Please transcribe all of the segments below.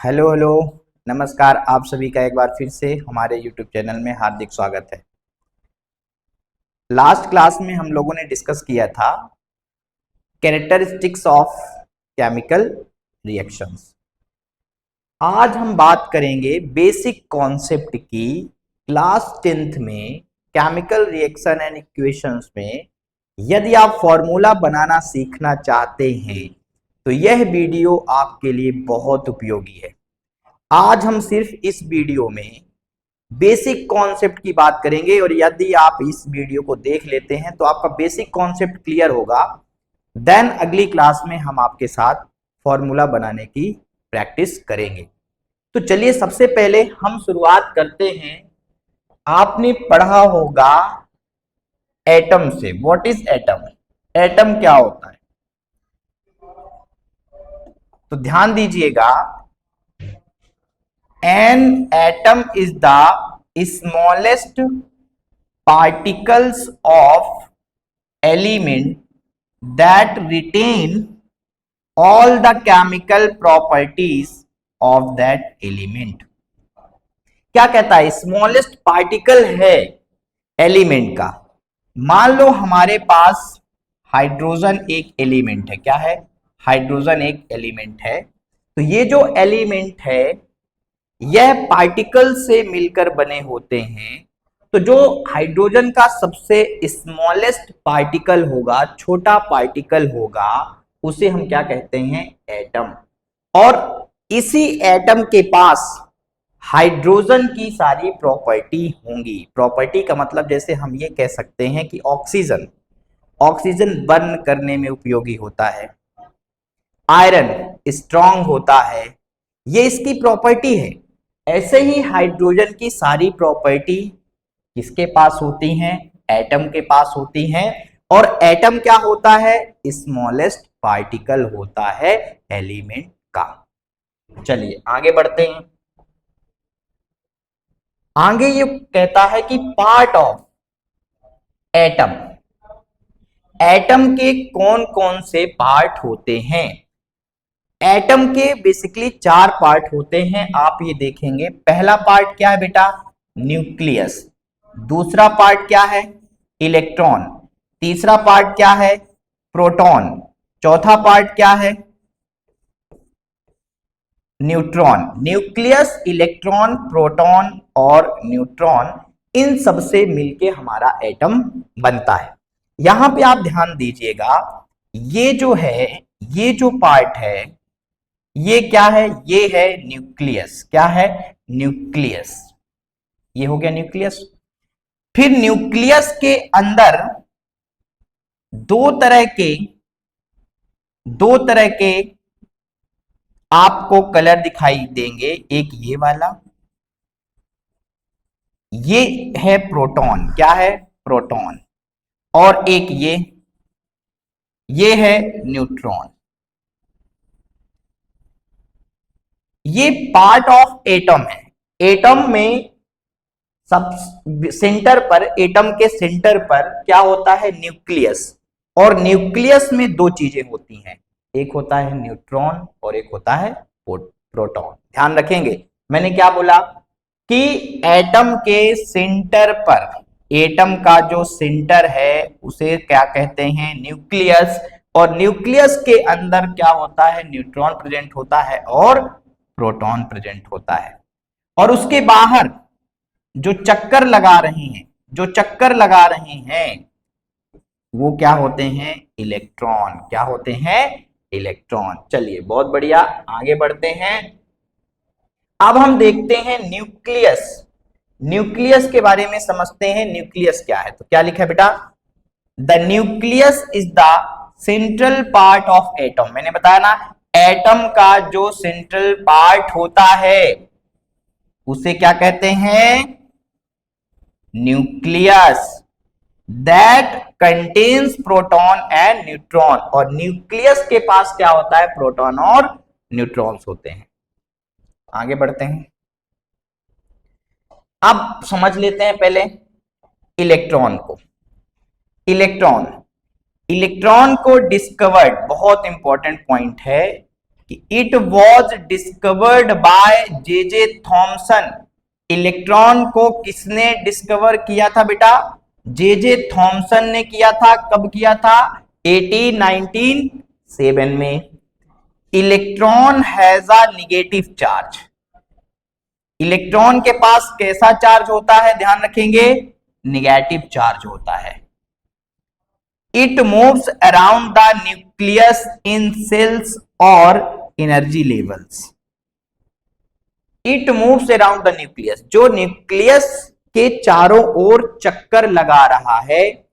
Hello hello. नमस्कार, आप सभी का एक बार फिर से हमारे YouTube चैनल में हार्दिक स्वागत है। लास्ट क्लास में हम लोगों ने डिस्कस किया था कैरेक्टरिस्टिक्स ऑफ केमिकल रिएक्शंस। आज हम बात करेंगे बेसिक कॉन्सेप्ट की। क्लास 10th में केमिकल रिएक्शन एंड इक्वेशंस में यदि आप फॉर्मूला बनाना सीखना चाहते हैं तो यह वीडियो आपके लिए बहुत उपयोगी है। आज हम सिर्फ इस वीडियो में बेसिक कॉन्सेप्ट की बात करेंगे और यदि आप इस वीडियो को देख लेते हैं तो आपका बेसिक कॉन्सेप्ट क्लियर होगा। देन अगली क्लास में हम आपके साथ फॉर्मूला बनाने की प्रैक्टिस करेंगे। तो चलिए सबसे पहले हम शुरुआत करते हैं। आपने पढ़ा होगा एटम से। What is atom? एटम क्या होता है? तो ध्यान दीजिएगा, an atom is the smallest particles of element that retain all the chemical properties of that element। क्या कहता है? स्मॉलेस्ट पार्टिकल है एलिमेंट का। मान लो हमारे पास हाइड्रोजन एक एलिमेंट है। क्या है? हाइड्रोजन एक एलिमेंट है। तो ये जो एलिमेंट है यह पार्टिकल से मिलकर बने होते हैं। तो जो हाइड्रोजन का सबसे स्मॉलेस्ट पार्टिकल होगा, छोटा पार्टिकल होगा, उसे हम क्या कहते हैं? एटम। और इसी एटम के पास हाइड्रोजन की सारी प्रॉपर्टी होंगी। प्रॉपर्टी का मतलब जैसे हम ये कह सकते हैं कि ऑक्सीजन ऑक्सीजन बर्न करने में उपयोगी होता है, आयरन स्ट्रांग होता है, ये इसकी प्रॉपर्टी है। ऐसे ही हाइड्रोजन की सारी प्रॉपर्टी किसके पास होती हैं? एटम के पास होती हैं। और एटम क्या होता है? स्मॉलेस्ट पार्टिकल होता है एलिमेंट का। चलिए आगे बढ़ते हैं। आगे ये कहता है कि पार्ट ऑफ एटम। एटम के कौन कौन से पार्ट होते हैं? एटम के बेसिकली 4 पार्ट होते हैं। आप ये देखेंगे, पहला पार्ट क्या है बेटा? न्यूक्लियस। दूसरा पार्ट क्या है? इलेक्ट्रॉन। तीसरा पार्ट क्या है? प्रोटॉन। चौथा पार्ट क्या है? न्यूट्रॉन। न्यूक्लियस, इलेक्ट्रॉन, प्रोटॉन और न्यूट्रॉन, इन सब से मिलके हमारा एटम बनता है। यहां पे आप ध्यान दीजिएगा, ये जो है, ये जो पार्ट है, ये क्या है? ये है न्यूक्लियस। क्या है? न्यूक्लियस। ये हो गया न्यूक्लियस। फिर न्यूक्लियस के अंदर दो तरह के आपको कलर दिखाई देंगे। एक ये वाला, ये है प्रोटॉन। क्या है? प्रोटॉन। और एक ये है न्यूट्रॉन। ये पार्ट ऑफ एटम है। एटम में सब सेंटर पर, एटम के सेंटर पर क्या होता है? न्यूक्लियस। और न्यूक्लियस में दो चीजें होती हैं, एक होता है न्यूट्रॉन और एक होता है प्रोटॉन। ध्यान रखेंगे मैंने क्या बोला कि एटम के सेंटर पर, एटम का जो सेंटर है उसे क्या कहते हैं? न्यूक्लियस। और न्यूक्लियस के अंदर क्या होता है? न्यूट्रॉन प्रेजेंट होता है और प्रोटॉन प्रेजेंट होता है। और उसके बाहर जो चक्कर लगा रहे हैं वो क्या होते हैं? इलेक्ट्रॉन। क्या होते हैं? इलेक्ट्रॉन। चलिए बहुत बढ़िया, आगे बढ़ते हैं। अब हम देखते हैं न्यूक्लियस। न्यूक्लियस के बारे में समझते हैं। न्यूक्लियस क्या है? तो क्या लिखा है बेटा? The nucleus is the central part of atom. मैंने बताया ना, एटम का जो सेंट्रल पार्ट होता है उसे क्या कहते हैं? Nucleus. That contains proton and neutron. और न्यूक्लियस के पास क्या होता है? प्रोटॉन और न्यूट्रॉन्स होते हैं। आगे बढ़ते हैं। अब समझ लेते हैं पहले इलेक्ट्रॉन को। इलेक्ट्रॉन को डिस्कवर्ड, बहुत इंपॉर्टेंट पॉइंट है it was discovered by J J Thomson. Electron को किसने डिस्कवर किया था बेटा? जे जे थॉमसन ने किया था। कब किया था? 1897 में। Electron has a negative charge. Electron के पास कैसा चार्ज होता है? ध्यान रखेंगे, निगेटिव चार्ज होता है। It moves around the nucleus in cells और energy levels. It moves around the nucleus, जो न्यूक्लियस के चारों ओर चक्कर लगा रहा है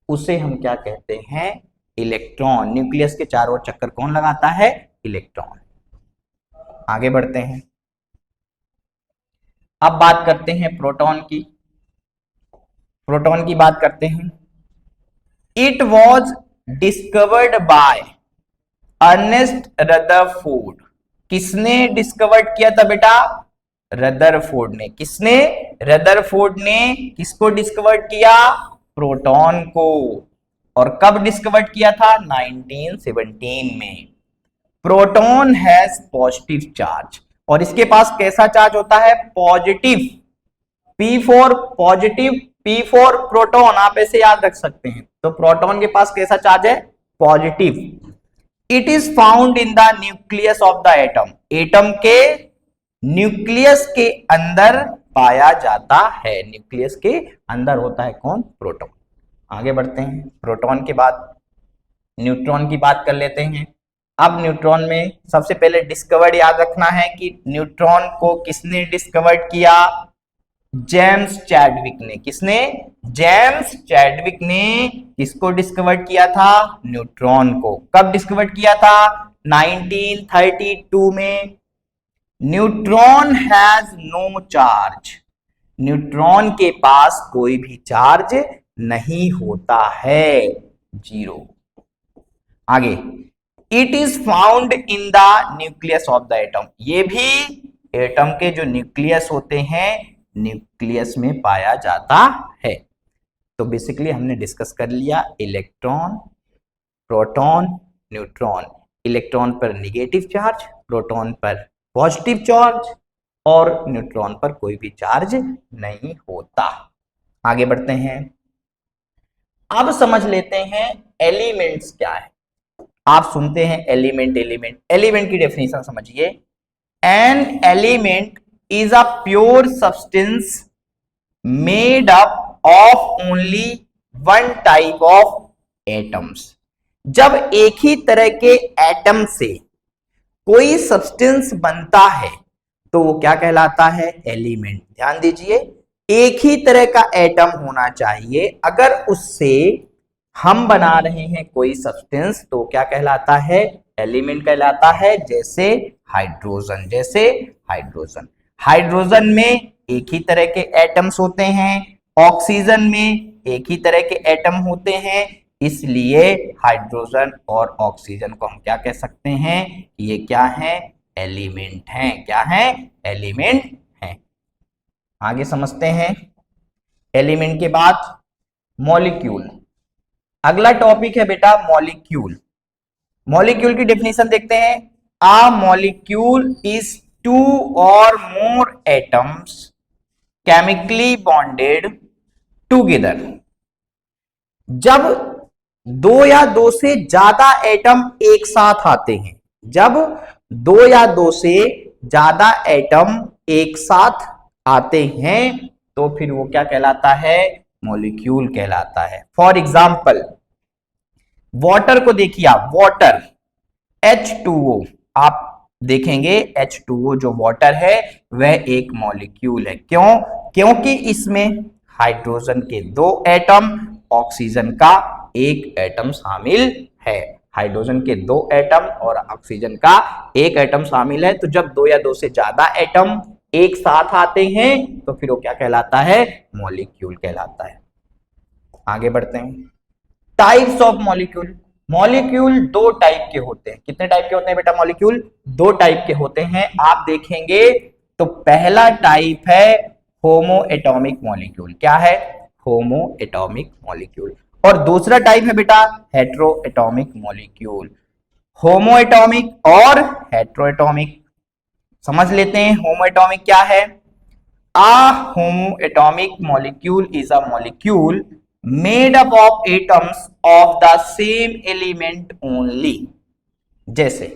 उसे हम क्या कहते हैं? इलेक्ट्रॉन। न्यूक्लियस के चारों ओर चक्कर कौन लगाता है? इलेक्ट्रॉन। आगे बढ़ते हैं, अब बात करते हैं प्रोटॉन की। प्रोटॉन की बात करते हैं। It was discovered by Ernest Rutherford. किसने डिस्कवर्ड किया था बेटा? रदरफोर्ड ने। किसने? रदरफोर्ड ने किसको डिस्कवर्ड किया? प्रोटॉन को। और कब डिस्कवर्ड किया था? 1917 में। प्रोटॉन हैज पॉजिटिव चार्ज, और इसके पास कैसा चार्ज होता है? Positive. P4 positive, P4 proton, आप ऐसे याद रख सकते हैं। तो प्रोटॉन के पास कैसा चार्ज है? Positive. It is found in the nucleus of the atom. Atom के न्यूक्लियस के अंदर पाया जाता है। न्यूक्लियस के अंदर होता है कौन? प्रोटॉन। आगे बढ़ते हैं, प्रोटॉन के बाद न्यूट्रॉन की बात कर लेते हैं। अब न्यूट्रॉन में सबसे पहले डिस्कवर्ड याद रखना है कि न्यूट्रॉन को किसने डिस्कवर्ड किया? जेम्स चैडविक ने। किसने? जेम्स चैडविक ने किसको डिस्कवर किया था? न्यूट्रॉन को। कब डिस्कवर किया था? 1932 में। Neutron has no charge. Neutron के पास कोई भी चार्ज नहीं होता है, जीरो। आगे, it is found in the nucleus of the atom. ये भी एटम के जो न्यूक्लियस होते हैं, न्यूक्लियस में पाया जाता है। तो बेसिकली हमने डिस्कस कर लिया इलेक्ट्रॉन, प्रोटॉन, न्यूट्रॉन। इलेक्ट्रॉन पर निगेटिव चार्ज, प्रोटॉन पर पॉजिटिव चार्ज, और न्यूट्रॉन पर कोई भी चार्ज नहीं होता। आगे बढ़ते हैं, अब समझ लेते हैं एलिमेंट्स क्या है। आप सुनते हैं एलिमेंट एलिमेंट, एलिमेंट की डेफिनेशन समझिए। An element is a pure substance made up of only one type of atoms। जब एक ही तरह के एटम से कोई सब्सटेंस बनता है तो वो क्या कहलाता है? एलिमेंट। ध्यान दीजिए, एक ही तरह का एटम होना चाहिए। अगर उससे हम बना रहे हैं कोई सब्सटेंस तो क्या कहलाता है? एलिमेंट कहलाता है। जैसे हाइड्रोजन, जैसे हाइड्रोजन। हाइड्रोजन में एक ही तरह के एटम्स होते हैं, ऑक्सीजन में एक ही तरह के एटम होते हैं, इसलिए हाइड्रोजन और ऑक्सीजन को हम क्या कह सकते हैं? ये क्या है? एलिमेंट हैं। क्या है? एलिमेंट हैं। आगे समझते हैं। एलिमेंट के बाद मॉलिक्यूल। अगला टॉपिक है बेटा मॉलिक्यूल। मॉलिक्यूल की डेफिनेशन देखते हैं। अ मॉलिक्यूल इज टू और मोर एटम्स केमिकली बॉन्डेड टुगेदर। जब दो या दो से ज्यादा एटम एक साथ आते हैं, जब दो या दो से ज्यादा एटम एक साथ आते हैं तो फिर वो क्या कहलाता है? मॉलिक्यूल कहलाता है। फॉर एग्जाम्पल, वाटर को देखिए आप, वाटर H2O, आप देखेंगे H2O जो वाटर है वह एक मॉलिक्यूल है। क्यों? क्योंकि इसमें हाइड्रोजन के दो एटम, ऑक्सीजन का एक एटम शामिल है। हाइड्रोजन के दो एटम और ऑक्सीजन का एक एटम शामिल है। तो जब दो या दो से ज्यादा एटम एक साथ आते हैं तो फिर वो क्या कहलाता है? मॉलिक्यूल कहलाता है। आगे बढ़ते हैं, टाइप्स ऑफ मॉलिक्यूल। मॉलिक्यूल दो टाइप के होते हैं। कितने टाइप के होते हैं बेटा मॉलिक्यूल? दो टाइप के होते हैं। आप देखेंगे तो पहला टाइप है होमो एटॉमिक मॉलिक्यूल। क्या है? होमो एटॉमिक मॉलिक्यूल। और दूसरा टाइप है बेटा हेट्रो एटॉमिक मॉलिक्यूल। होमोएटॉमिक और हेट्रोएटॉमिक। समझ लेते हैं होमोएटॉमिक क्या है। A homoatomic molecule is a molecule made up of atoms of the same element only। जैसे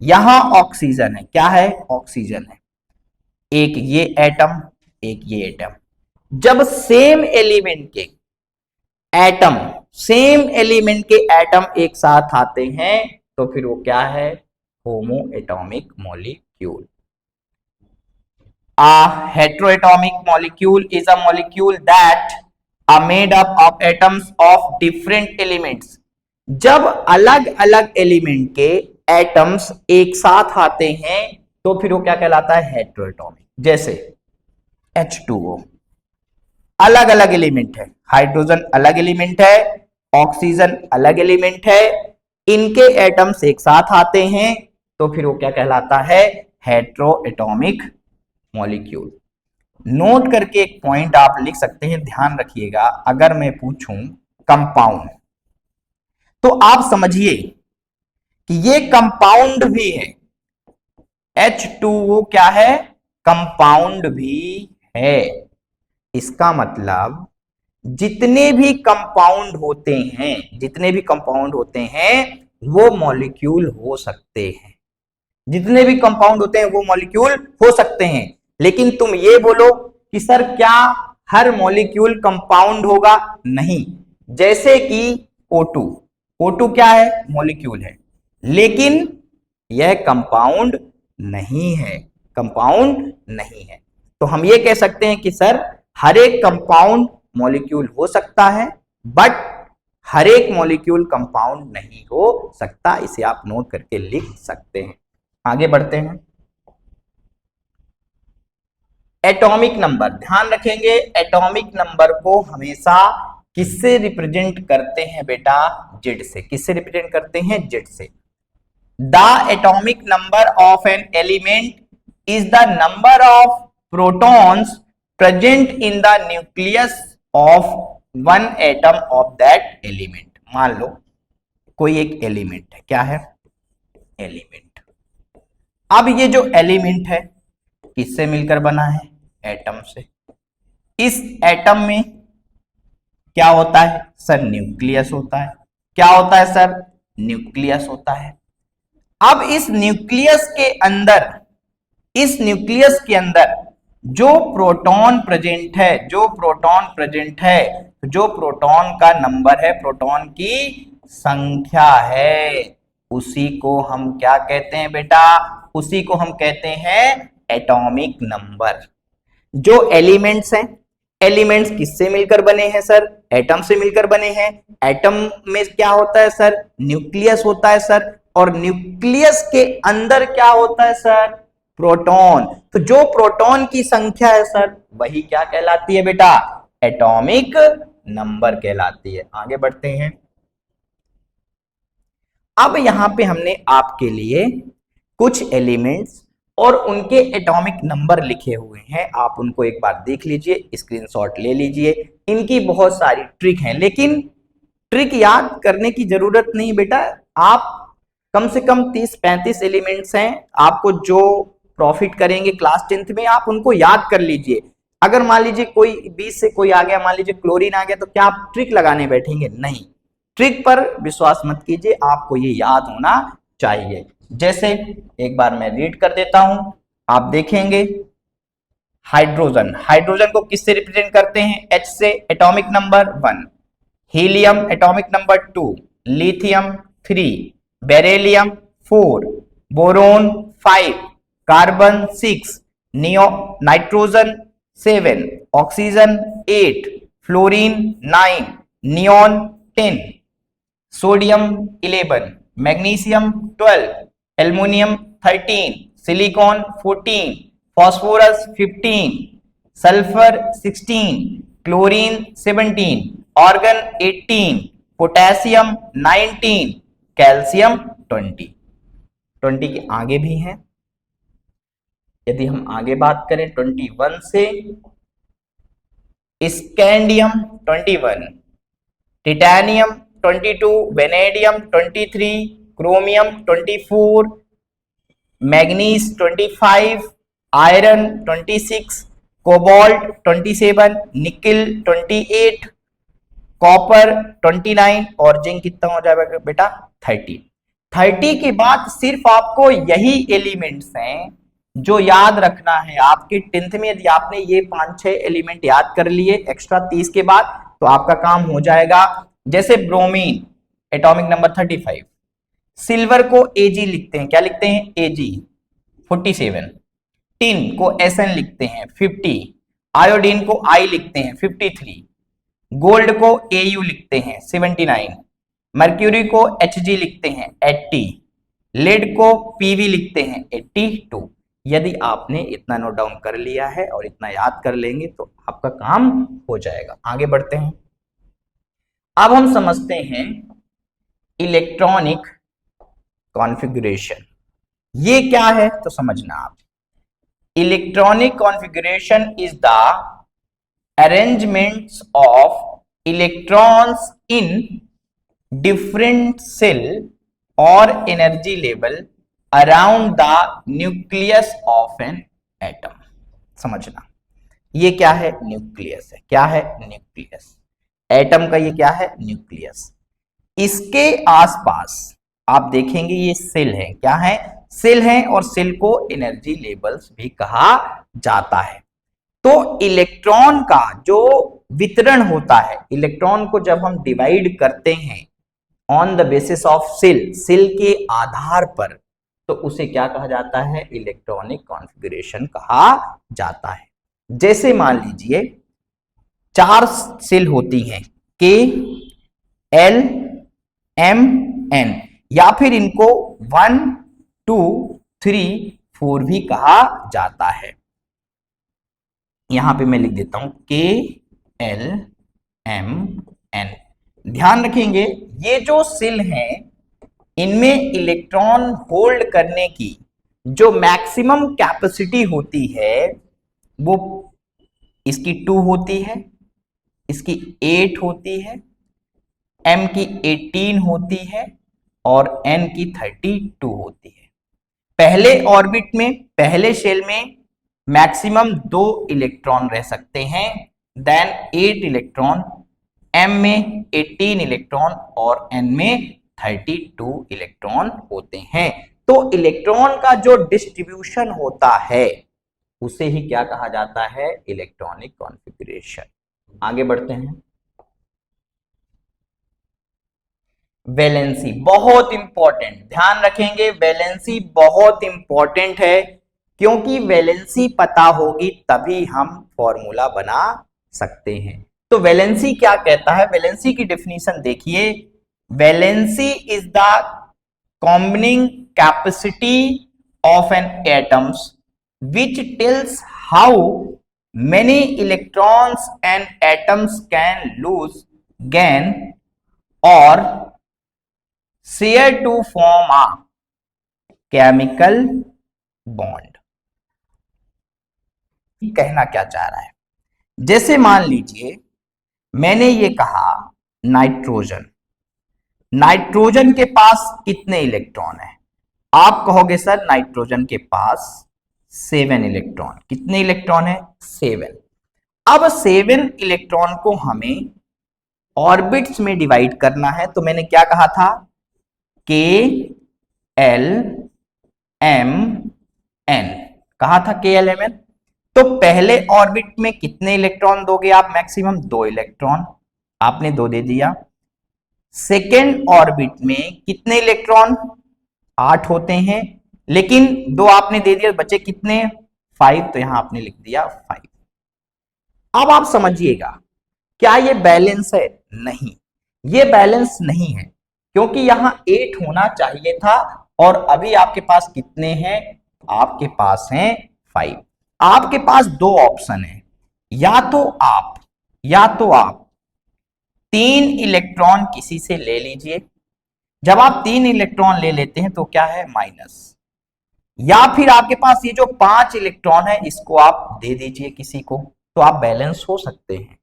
यहां ऑक्सीजन है, क्या है, ऑक्सीजन है, एक ये एटम, एक ये एटम। जब सेम एलिमेंट के एटम, सेम एलिमेंट के एटम एक साथ आते हैं तो फिर वो क्या है, होमोएटॉमिक molecule. A heteroatomic molecule is a molecule that are made up of atoms of different elements। जब अलग अलग एलिमेंट के एटम्स एक साथ आते हैं तो फिर वो क्या कहलाता है, हेटेरोएटॉमिक। जैसे H2O अलग अलग एलिमेंट है, हाइड्रोजन अलग एलिमेंट है, ऑक्सीजन अलग एलिमेंट है, इनके एटम्स एक साथ आते हैं तो फिर वो क्या कहलाता है, हेटेरोएटॉमिक मॉलिक्यूल। नोट करके एक पॉइंट आप लिख सकते हैं, ध्यान रखिएगा। अगर मैं पूछूं कंपाउंड तो आप समझिए कि ये कंपाउंड भी है, H2O क्या है, कंपाउंड भी है। इसका मतलब जितने भी कंपाउंड होते हैं, जितने भी कंपाउंड होते हैं वो मॉलिक्यूल हो सकते हैं, जितने भी कंपाउंड होते हैं वो मॉलिक्यूल हो सकते हैं। लेकिन तुम ये बोलो कि सर क्या हर मॉलिक्यूल कंपाउंड होगा, नहीं। जैसे कि O2, O2 क्या है, मॉलिक्यूल है, लेकिन यह कंपाउंड नहीं है, कंपाउंड नहीं है। तो हम ये कह सकते हैं कि सर हर एक कंपाउंड मॉलिक्यूल हो सकता है, बट हर एक मॉलिक्यूल कंपाउंड नहीं हो सकता। इसे आप नोट करके लिख सकते हैं। आगे बढ़ते हैं। एटॉमिक नंबर, ध्यान रखेंगे एटॉमिक नंबर को हमेशा किससे रिप्रेजेंट करते हैं बेटा, जेड से। किससे रिप्रेजेंट करते हैं, जेड से। The atomic number of an element is the number of protons present in the nucleus of one atom of that element. मान लो कोई एक एलिमेंट है, क्या है, एलिमेंट। अब ये जो एलिमेंट है किससे मिलकर बना है, एटम से। इस एटम में क्या होता है सर, न्यूक्लियस होता है। क्या होता है सर, न्यूक्लियस होता है। अब इस न्यूक्लियस के अंदर, इस न्यूक्लियस के अंदर जो प्रोटॉन प्रेजेंट है, जो प्रोटॉन प्रेजेंट है, जो प्रोटॉन का नंबर है, प्रोटॉन की संख्या है, उसी को हम क्या कहते हैं बेटा, उसी को हम कहते हैं एटॉमिक नंबर। जो एलिमेंट्स हैं, एलिमेंट्स किससे मिलकर बने हैं सर, एटम से मिलकर बने हैं। एटम में क्या होता है सर, न्यूक्लियस होता है सर, और न्यूक्लियस के अंदर क्या होता है सर, प्रोटॉन। तो जो प्रोटॉन की संख्या है सर वही क्या कहलाती है बेटा, एटॉमिक नंबर कहलाती है। आगे बढ़ते हैं। अब यहां पे हमने आपके लिए कुछ एलिमेंट्स और उनके एटॉमिक नंबर लिखे हुए हैं, आप उनको एक बार देख लीजिए, स्क्रीनशॉट ले लीजिए। इनकी बहुत सारी ट्रिक हैं, लेकिन ट्रिक याद करने की जरूरत नहीं बेटा। आप कम से कम 30-35 एलिमेंट्स हैं, आपको जो प्रॉफिट करेंगे क्लास 10th में आप उनको याद कर लीजिए। अगर मान लीजिए कोई 20 से कोई आ गया, मान लीजिए क्लोरीन आ गया, तो क्या आप ट्रिक लगाने बैठेंगे, नहीं। ट्रिक पर विश्वास मत कीजिए, आपको ये याद होना चाहिए। जैसे एक बार मैं रीड कर देता हूं, आप देखेंगे। हाइड्रोजन, हाइड्रोजन को किससे रिप्रेजेंट करते हैं, H से, atomic number 1। Helium atomic number 2, lithium 3, beryllium 4, boron 5, carbon 6, nitrogen 7, oxygen 8, fluorine 9, neon 10, sodium 11, magnesium 12, aluminium 13, silicon 14, phosphorus 15, sulphur 16, chlorine 17, organ 18, potassium 19, calcium 20 के आगे भी हैं। यदि हम आगे बात करें 21 से, scandium 21, titanium 22, vanadium 23, chromium 24, manganese 25, iron 26, cobalt 27, nickel 28, copper 29 और जिंक कितना हो जाएगा बेटा 30। 30 के बाद सिर्फ आपको यही एलिमेंट्स हैं जो याद रखना है। आपके 10th में यदि आपने ये 5-6 एलिमेंट याद कर लिए एक्स्ट्रा 30 के बाद तो आपका काम हो जाएगा। जैसे ब्रोमीन एटॉमिक नंबर 35, सिल्वर को एजी लिखते हैं, क्या लिखते हैं एजी 47, टिन को एसएन लिखते हैं 50, आयोडीन को आई लिखते हैं 53, गोल्ड को एयू लिखते हैं 79, मर्क्यूरी को एचजी लिखते हैं 80, लेड को पीवी लिखते हैं 82। यदि आपने इतना नोट डाउन कर लिया है और इतना याद कर लेंगे तो आपका काम हो जाएगा। आगे बढ़ते हैं। अब हम समझते हैं इलेक्ट्रॉनिक कॉन्फ़िगरेशन। ये क्या है तो समझना आप। Electronic configuration is the arrangements of electrons in different cell or energy level around the nucleus of an atom। समझना ये क्या है न्यूक्लियस है। क्या है न्यूक्लियस, एटम का ये क्या है न्यूक्लियस। इसके आसपास आप देखेंगे ये सेल है। क्या है सेल है और सेल को एनर्जी लेवल्स भी कहा जाता है। तो इलेक्ट्रॉन का जो वितरण होता है, इलेक्ट्रॉन को जब हम डिवाइड करते हैं on the basis of cell, cell के आधार पर, तो उसे क्या कहा जाता है इलेक्ट्रॉनिक कॉन्फ़िगरेशन कहा जाता है। जैसे मान लीजिए 4 सेल होती हैं के एल एम एन, या फिर इनको 1 2 3 4 भी कहा जाता है। यहां पे मैं लिख देता हूं के एल एम एन। ध्यान रखेंगे ये जो सेल हैं इनमें इलेक्ट्रॉन होल्ड करने की जो मैक्सिमम कैपेसिटी होती है वो इसकी 2 होती है, इसकी 8 होती है, m की 18 होती है और n की 32 होती है। पहले ऑर्बिट में, पहले शेल में मैक्सिमम 2 इलेक्ट्रॉन रह सकते हैं, देन 8 इलेक्ट्रॉन, m में 18 इलेक्ट्रॉन और n में 32 इलेक्ट्रॉन होते हैं। तो इलेक्ट्रॉन का जो डिस्ट्रीब्यूशन होता है उसे ही क्या कहा जाता है इलेक्ट्रॉनिक कॉन्फ़िगरेशन। आगे बढ़ते हैं। वैलेंसी बहुत इंपॉर्टेंट, ध्यान रखेंगे वैलेंसी बहुत इंपॉर्टेंट है, क्योंकि वैलेंसी पता होगी तभी हम फॉर्मूला बना सकते हैं। तो वैलेंसी क्या कहता है, वैलेंसी की डेफिनेशन देखिए। Valency is the combining capacity of an atoms which tells how many electrons an atoms can lose, gain or share to form a chemical bond। कहना क्या चाह रहा है, जैसे मान लीजिए मैंने ये कहा नाइट्रोजन, नाइट्रोजन के पास कितने इलेक्ट्रॉन है, आप कहोगे सर नाइट्रोजन के पास 7 इलेक्ट्रॉन। कितने इलेक्ट्रॉन है 7। अब 7 इलेक्ट्रॉन को हमें ऑर्बिट्स में डिवाइड करना है, तो मैंने क्या कहा था के एल एम एन, कहा था के एल एम एन। तो पहले ऑर्बिट में कितने इलेक्ट्रॉन दोगे आप, मैक्सिमम 2 इलेक्ट्रॉन, आपने 2 दे दिया। सेकेंड ऑर्बिट में कितने इलेक्ट्रॉन, 8 होते हैं, लेकिन 2 आपने दे दिया, बचे कितने 5, तो यहां आपने लिख दिया 5। अब आप समझिएगा क्या ये बैलेंस है, नहीं ये बैलेंस नहीं है, क्योंकि यहां 8 होना चाहिए था और अभी आपके पास कितने हैं, आपके पास हैं 5। आपके पास 2 ऑप्शन है, या तो आप 3 इलेक्ट्रॉन किसी से ले लीजिए। जब आप 3 इलेक्ट्रॉन ले लेते हैं तो क्या है माइनस, या फिर आपके पास ये जो 5 इलेक्ट्रॉन है इसको आप दे दीजिए किसी को, तो आप बैलेंस हो सकते हैं।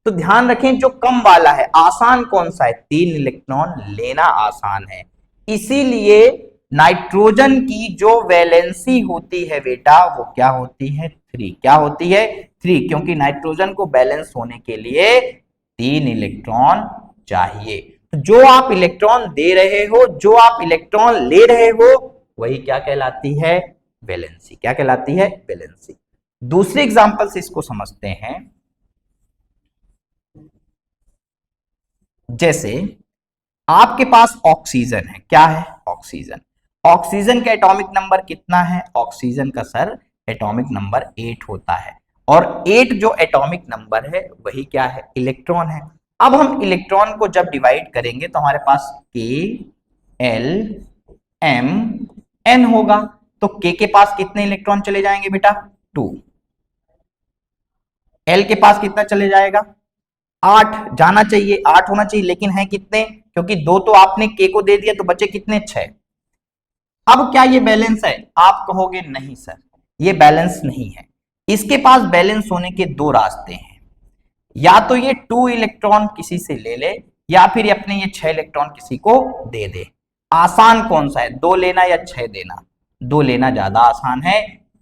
तो ध्यान रखें जो कम वाला है, आसान कौन सा है, 3 इलेक्ट्रॉन लेना आसान है, इसीलिए नाइट्रोजन की जो वैलेंसी होती है बेटा वो क्या होती है 3। क्या होती है 3, क्योंकि नाइट्रोजन को बैलेंस होने के लिए 3 इलेक्ट्रॉन चाहिए। तो जो आप इलेक्ट्रॉन दे रहे हो, जो आप इलेक्ट्रॉन ले रहे हो, वही क्या कहलाती है वैलेंसी। क्या कहलाती है वैलेंसी। दूसरे एग्जांपल से इसको समझते हैं। जैसे आपके पास ऑक्सीजन है। क्या है ऑक्सीजन। ऑक्सीजन का एटॉमिक नंबर कितना है। ऑक्सीजन का सर एटॉमिक नंबर 8 होता है। और 8 जो एटॉमिक नंबर है वही क्या है इलेक्ट्रॉन है। अब हम इलेक्ट्रॉन को जब डिवाइड करेंगे तो हमारे पास K L M N होगा। तो K के पास कितने इलेक्ट्रॉन चले जाएंगे बेटा 2। L के पास कितना चले जाएगा 8 जाना चाहिए, 8 होना चाहिए, लेकिन है कितने, क्योंकि 2 तो आपने के को दे दिया तो बचे कितने 6। अब क्या ये बैलेंस है। आप कहोगे नहीं सर ये बैलेंस नहीं है। इसके पास बैलेंस होने के दो रास्ते हैं। या तो ये 2 इलेक्ट्रॉन किसी से ले ले, या फिर अपने ये 6 इलेक्ट्रॉन किसी को दे दे। आसान कौन सा है 2 लेना या 6 देना। 2 लेना ज्यादा आसान है।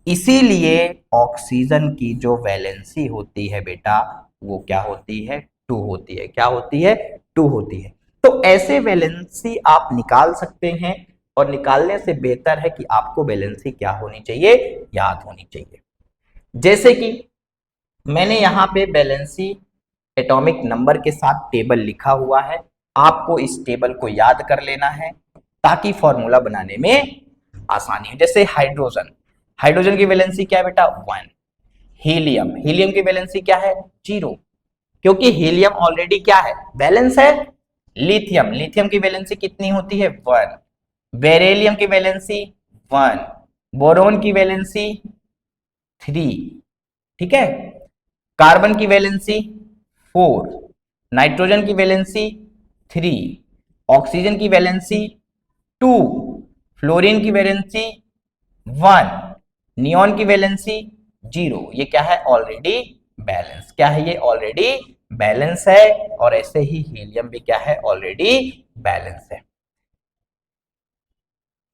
इसीलिए ऑक्सीजन की जो वैलेंसी होती है बेटा वो क्या होती है 2 होती है। क्या होती है 2 होती है। तो ऐसे वैलेंसी आप निकाल सकते हैं, और निकालने से बेहतर है कि आपको वैलेंसी क्या होनी चाहिए याद होनी चाहिए। जैसे कि मैंने यहां पे वैलेंसी एटॉमिक नंबर के साथ टेबल लिखा हुआ है। आपको इस टेबल को याद कर लेना है ताकि फॉर्मूला बनाने में आसानी हो। जैसे हाइड्रोजन, हाइड्रोजन की वैलेंसी क्या है बेटा 1। हीलियम, हीलियम की वैलेंसी क्या है 0, क्योंकि हीलियम ऑलरेडी क्या है बैलेंस है। लिथियम, लिथियम की वैलेंसी कितनी होती है 1। बेरिलियम की वैलेंसी 1। बोरोन की वैलेंसी 3। ठीक है। कार्बन की वैलेंसी 4। नाइट्रोजन की वैलेंसी 3। ऑक्सीजन की वैलेंसी 2। फ्लोरीन की वैलेंसी 1। नियॉन की वैलेंसी 0। ये क्या है ऑलरेडी बैलेंस। क्या है ये ऑलरेडी बैलेंस है। और ऐसे ही हीलियम भी क्या है ऑलरेडी बैलेंस है।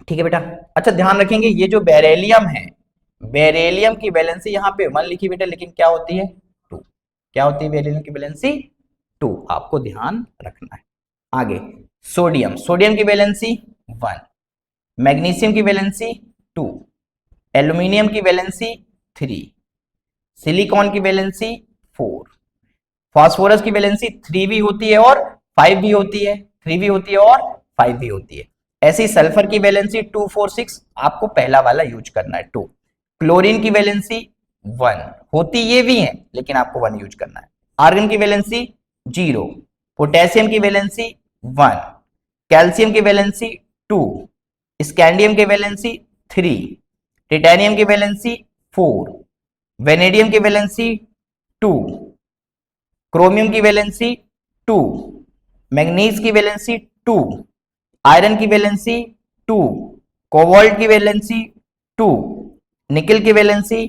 ठीक है बेटा। अच्छा ध्यान रखेंगे ये जो बेरिलियम है, बेरिलियम की वैलेंसी यहाँ पे 1 लिखी बेटा, लेकिन क्या होती है 2। क्या होती है बेरिलियम की वैलेंसी 2। आपको ध्यान रखना है। आगे सोडियम, सोडियम की वैलेंसी 1। मैग्नीशियम की वैलेंसी 2। एल्यूमिनियम की वैलेंसी 3। सिलिकॉन की वैलेंसी 4। फास्फोरस की वैलेंसी 3 भी होती है और 5 भी होती है। 3 भी होती है और 5 भी होती है। ऐसी सल्फर की वैलेंसी 2 4 6, आपको पहला वाला यूज करना है 2। क्लोरीन की वैलेंसी 1 होती ये भी है, लेकिन आपको 1 यूज करना है। आर्गन की वैलेंसी 0। पोटेशियम की वैलेंसी 1। कैल्शियम की वैलेंसी 2। स्कैंडियम की वैलेंसी 3। टिटेनियम की वैलेंसी 4। वेनेडियम की वैलेंसी 2। क्रोमियम की वैलेंसी 2। मैग्नीज की वैलेंसी 2। आयरन की वैलेंसी 2। कोबाल्ट की वैलेंसी 2। निकल की वैलेंसी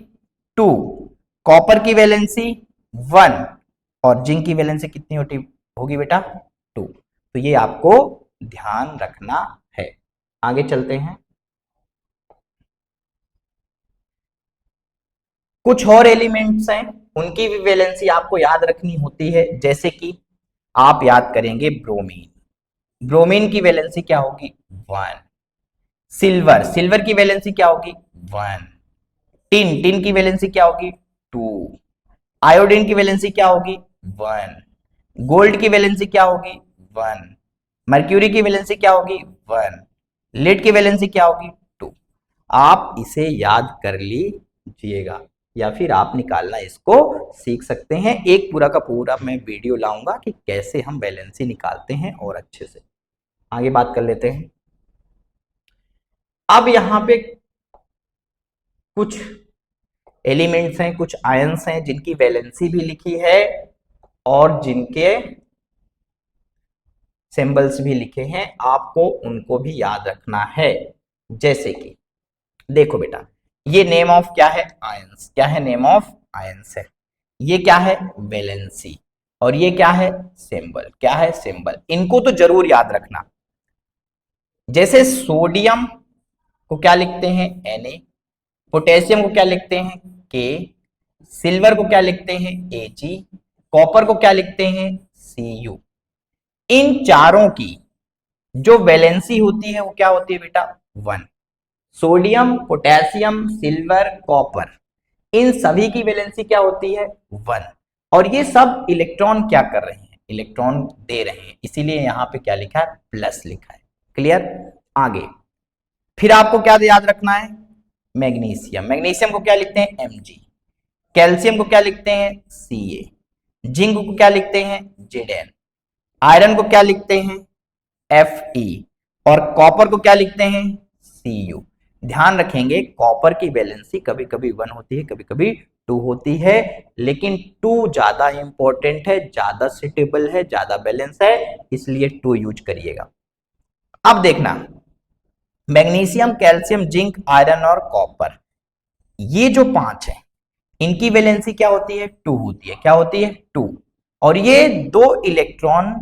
2। कॉपर की वैलेंसी 1। और जिंक की वैलेंसी कितनी होगी बेटा 2। तो ये आपको ध्यान रखना है। आगे चलते हैं। कुछ और एलिमेंट्स हैं उनकी भी वैलेंसी आपको याद रखनी होती है। जैसे कि आप याद करेंगे ब्रोमीन, ब्रोमीन की वैलेंसी क्या होगी 1। सिल्वर, सिल्वर की वैलेंसी क्या होगी 1। टिन, टिन की वैलेंसी क्या होगी 2। आयोडीन की वैलेंसी क्या होगी 1। गोल्ड की वैलेंसी क्या होगी 1। मर्क्यूरी की वैलेंसी क्या होगी 1। लेड की वैलेंसी क्या होगी 2। आप इसे याद कर लीजिएगा, या फिर आप निकालना इसको सीख सकते हैं। एक पूरा का पूरा मैं वीडियो लाऊंगा कि कैसे हम वैलेंसी निकालते हैं और अच्छे से। आगे बात कर लेते हैं। अब यहां पे कुछ एलिमेंट्स हैं, कुछ आयंस हैं जिनकी वैलेंसी भी लिखी है और जिनके सिंबल्स भी लिखे हैं। आपको उनको भी याद रखना है। जैसे कि देखो बेटा, ये नेम ऑफ क्या है आयंस। क्या है नेम ऑफ आयंस है। ये क्या है वैलेंसी, और ये क्या है सिंबल। क्या है सिंबल। इनको तो जरूर याद रखना। जैसे सोडियम को क्या लिखते हैं Na, पोटेशियम को क्या लिखते हैं K, सिल्वर को क्या लिखते हैं Ag, कॉपर को क्या लिखते हैं Cu। इन चारों की जो वैलेंसी होती है वो क्या होती है बेटा 1। सोडियम, पोटेशियम, सिल्वर, कॉपर, इन सभी की वैलेंसी क्या होती है 1। और ये सब इलेक्ट्रॉन क्या कर रहे हैं, इलेक्ट्रॉन दे रहे हैं, इसीलिए यहां पे क्या लिखा है प्लस लिखा है। क्लियर। आगे फिर आपको क्या याद रखना है, मैग्नीशियम, मैग्नीशियम को क्या लिखते हैं Mg, कैल्शियम को क्या लिखते हैं Ca, जिंक को क्या लिखते हैं Zn, आयरन को क्या लिखते हैं Fe, और कॉपर को क्या लिखते हैं Cu। ध्यान रखेंगे कॉपर की वैलेंसी कभी कभी 1 होती है, कभी कभी 2 होती है, लेकिन 2 ज्यादा इंपॉर्टेंट है, ज्यादा सुटेबल है, ज्यादा बैलेंस है, इसलिए 2 यूज करिएगा। अब देखना मैग्नीशियम, कैल्शियम, जिंक, आयरन और कॉपर, ये जो 5 है इनकी वैलेंसी क्या होती है 2 होती है। क्या होती है 2। और ये 2 इलेक्ट्रॉन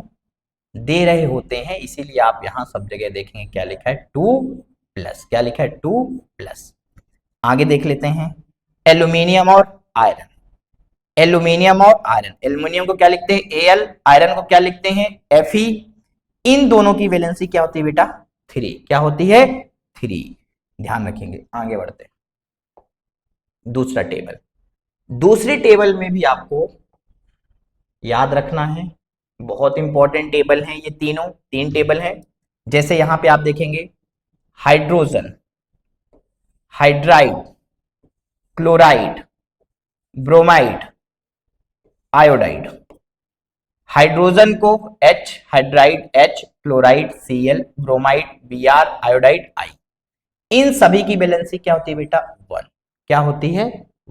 दे रहे होते हैं, इसीलिए आप यहां सब जगह देखेंगे क्या लिखा है 2 प्लस। क्या लिखा है 2 प्लस। आगे देख लेते हैं एल्यूमिनियम और आयरन, एल्यूमिनियम और आयरन, एल्यूमिनियम को क्या लिखते हैं Al, आयरन को क्या लिखते हैं Fe। इन दोनों की वैलेंसी क्या होती है बेटा 3। क्या होती है 3। ध्यान रखेंगे। आगे बढ़ते हैं दूसरा टेबल, दूसरी टेबल में भी आपको याद रखना है, बहुत इंपॉर्टेंट टेबल है ये तीनों, 3 टेबल है। जैसे यहां पे आप देखेंगे hydrogen, hydride, chloride, bromide, iodide. Hydrogen को H, hydride H, chloride Cl, bromide Br, iodide I। इन सभी की वैलेंसी क्या होती है बेटा 1। क्या होती है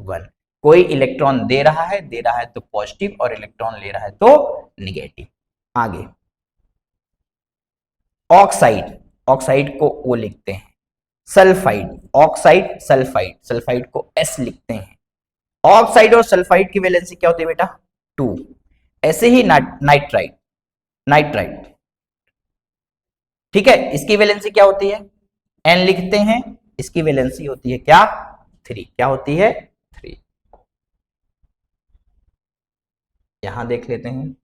1। कोई इलेक्ट्रॉन दे रहा है तो पॉजिटिव, और इलेक्ट्रॉन ले रहा है तो निगेटिव। आगे ऑक्साइड, ऑक्साइड को O लिखते हैं, सल्फाइड, ऑक्साइड सल्फाइड, सल्फाइड को S लिखते हैं। ऑक्साइड और सल्फाइड की वैलेंसी क्या होती है बेटा 2। ऐसे ही नाइट्राइड, नाइट्राइड, ठीक है, इसकी वैलेंसी क्या होती है N लिखते हैं, इसकी वैलेंसी होती है क्या 3। क्या होती है 3। यहां देख लेते हैं,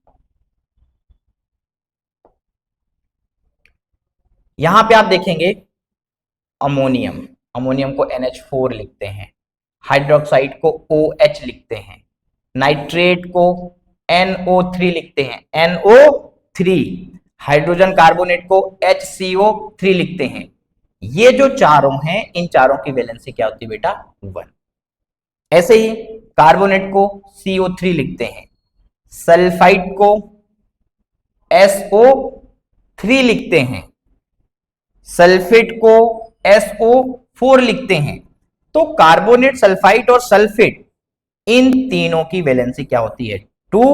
यहां पे आप देखेंगे अमोनियम, अमोनियम को NH4 लिखते हैं, हाइड्रोक्साइड को OH लिखते हैं, नाइट्रेट को NO3 लिखते हैं, NO3, हाइड्रोजन कार्बोनेट को HCO3 लिखते हैं। ये जो चारों हैं इन चारों की वैलेंसी क्या होती है बेटा 1। ऐसे ही कार्बोनेट को CO3 लिखते हैं, सल्फाइड को SO3 लिखते हैं, सल्फेट को SO4 लिखते हैं। तो कार्बोनेट, सल्फाइड और सल्फेट, इन तीनों की वैलेंसी क्या होती है 2।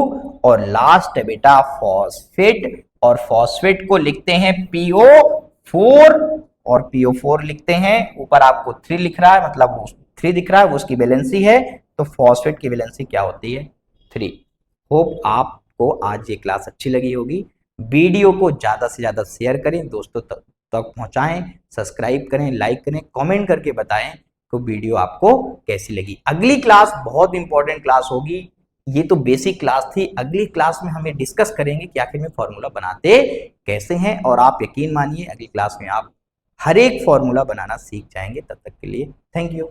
और लास्ट है बेटा फॉस्फेट, और फॉस्फेट को लिखते हैं PO4, और PO4 लिखते हैं, ऊपर आपको 3 लिख रहा है, मतलब 3 दिख रहा है, वो उसकी वैलेंसी है। तो फॉस्फेट की वैलेंसी क्या होती है 3। होप आपको आज ये क्लास अच्छी लगी होगी। वीडियो को ज्यादा से ज्यादा शेयर करें, दोस्तों तक पहुंचाएं, सब्सक्राइब करें, लाइक करें, कमेंट करके बताएं तो वीडियो आपको कैसी लगी। अगली क्लास बहुत इंपॉर्टेंट क्लास होगी, ये तो बेसिक क्लास थी, अगली क्लास में हमें डिस्कस करेंगे कि आखिर में फॉर्मूला बनाते कैसे हैं, और आप यकीन मानिए अगली क्लास में आप हर एक फॉर्मूला बनाना सीख जाएंगे। तब तक के लिए थैंक यू।